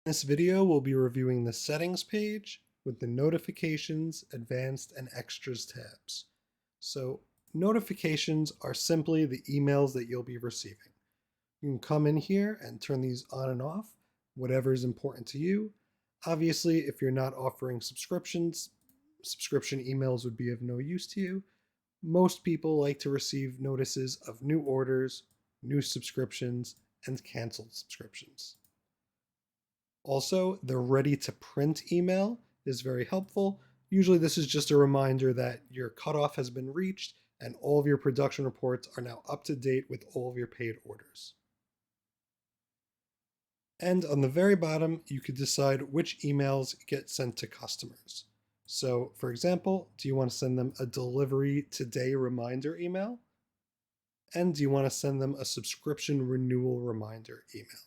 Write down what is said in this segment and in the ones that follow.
In this video, we'll be reviewing the settings page with the notifications, advanced, and extras tabs. So notifications are simply the emails that you'll be receiving. You can come in here and turn these on and off, whatever is important to you. Obviously, if you're not offering subscriptions, subscription emails would be of no use to you. Most people like to receive notices of new orders, new subscriptions, and canceled subscriptions. Also, the ready to print email is very helpful. Usually this is just a reminder that your cutoff has been reached and all of your production reports are now up to date with all of your paid orders. And on the very bottom, you could decide which emails get sent to customers. So for example, do you want to send them a delivery today reminder email? And do you want to send them a subscription renewal reminder email?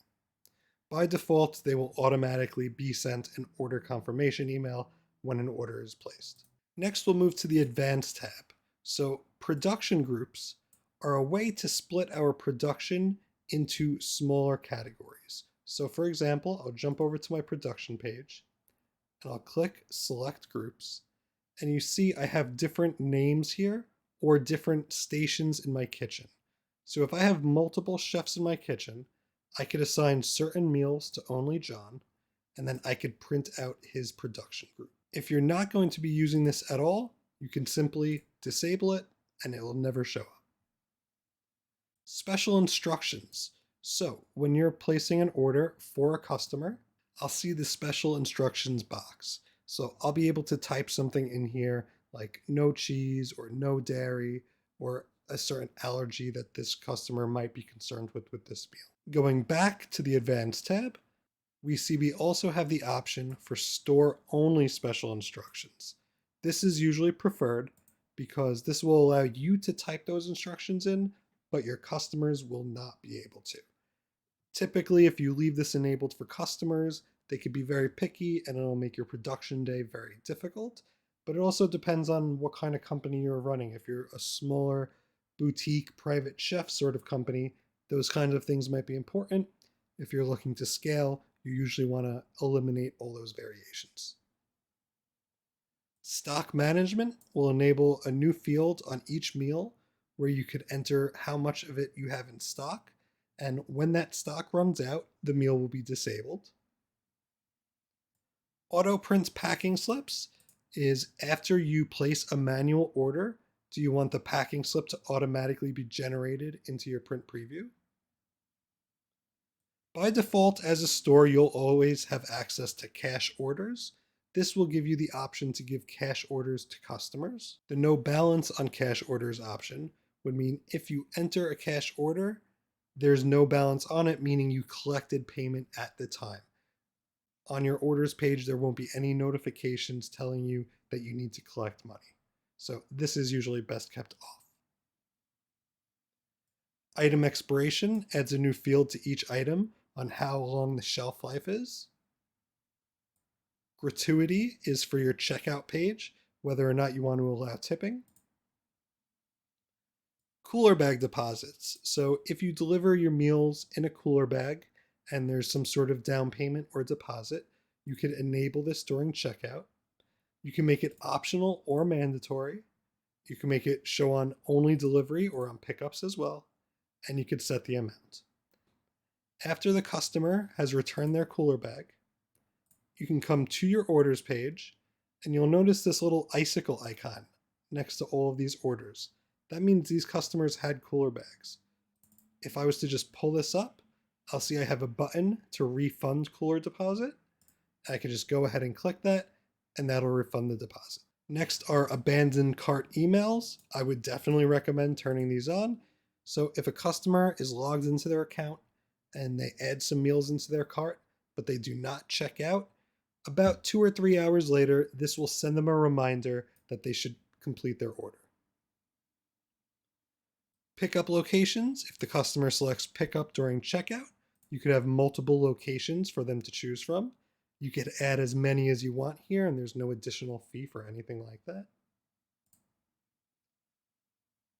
By default, they will automatically be sent an order confirmation email when an order is placed. Next, we'll move to the Advanced tab. So production groups are a way to split our production into smaller categories. So for example, I'll jump over to my production page and I'll click Select Groups. And you see I have different names here or different stations in my kitchen. So if I have multiple chefs in my kitchen, I could assign certain meals to only John, and then I could print out his production group. If you're not going to be using this at all, you can simply disable it and it will never show up. Special instructions. So when you're placing an order for a customer, I'll see the special instructions box. So I'll be able to type something in here like no cheese or no dairy or a certain allergy that this customer might be concerned with this meal. Going back to the Advanced tab, we see we also have the option for store-only special instructions. This is usually preferred because this will allow you to type those instructions in, but your customers will not be able to. Typically, if you leave this enabled for customers, they could be very picky and it'll make your production day very difficult. But it also depends on what kind of company you're running. If you're a smaller boutique private chef sort of company, those kinds of things might be important. If you're looking to scale, you usually want to eliminate all those variations. Stock management will enable a new field on each meal where you could enter how much of it you have in stock. And when that stock runs out, the meal will be disabled. Auto print packing slips is after you place a manual order, do you want the packing slip to automatically be generated into your print preview? By default, as a store, you'll always have access to cash orders. This will give you the option to give cash orders to customers. The no balance on cash orders option would mean if you enter a cash order, there's no balance on it, meaning you collected payment at the time. On your orders page, there won't be any notifications telling you that you need to collect money. So this is usually best kept off. Item expiration adds a new field to each item on how long the shelf life is. Gratuity is for your checkout page, whether or not you want to allow tipping. Cooler bag deposits. So if you deliver your meals in a cooler bag and there's some sort of down payment or deposit, you can enable this during checkout. You can make it optional or mandatory. You can make it show on only delivery or on pickups as well. And you can set the amount. After the customer has returned their cooler bag, you can come to your orders page and you'll notice this little icicle icon next to all of these orders. That means these customers had cooler bags. If I was to just pull this up, I'll see I have a button to refund cooler deposit. I can just go ahead and click that and that'll refund the deposit. Next are abandoned cart emails. I would definitely recommend turning these on. So if a customer is logged into their account and they add some meals into their cart, but they do not check out, about 2 or 3 hours later, this will send them a reminder that they should complete their order. Pickup locations. If the customer selects pickup during checkout, you could have multiple locations for them to choose from. You could add as many as you want here, and there's no additional fee for anything like that.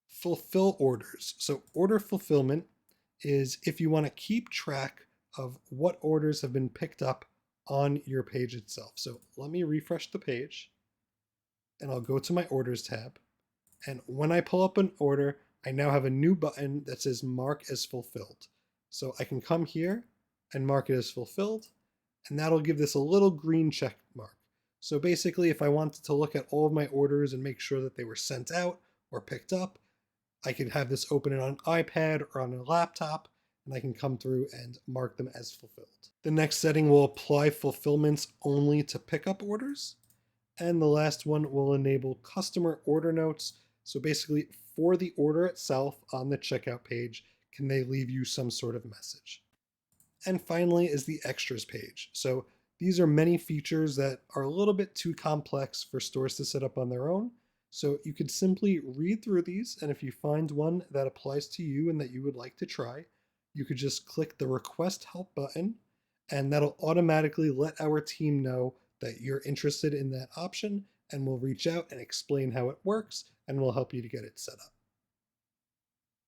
Fulfill orders. So order fulfillment is if you want to keep track of what orders have been picked up on your page itself. So let me refresh the page and I'll go to my orders tab. And when I pull up an order, I now have a new button that says mark as fulfilled. So I can come here and mark it as fulfilled, and that'll give this a little green check mark. So basically, if I wanted to look at all of my orders and make sure that they were sent out or picked up, I could have this open it on an iPad or on a laptop, and I can come through and mark them as fulfilled. The next setting will apply fulfillments only to pickup orders. And the last one will enable customer order notes. So basically, for the order itself on the checkout page, can they leave you some sort of message? And finally is the extras page. So these are many features that are a little bit too complex for stores to set up on their own. So you could simply read through these, and if you find one that applies to you and that you would like to try, you could just click the request help button, and that'll automatically let our team know that you're interested in that option, and we'll reach out and explain how it works, and we'll help you to get it set up.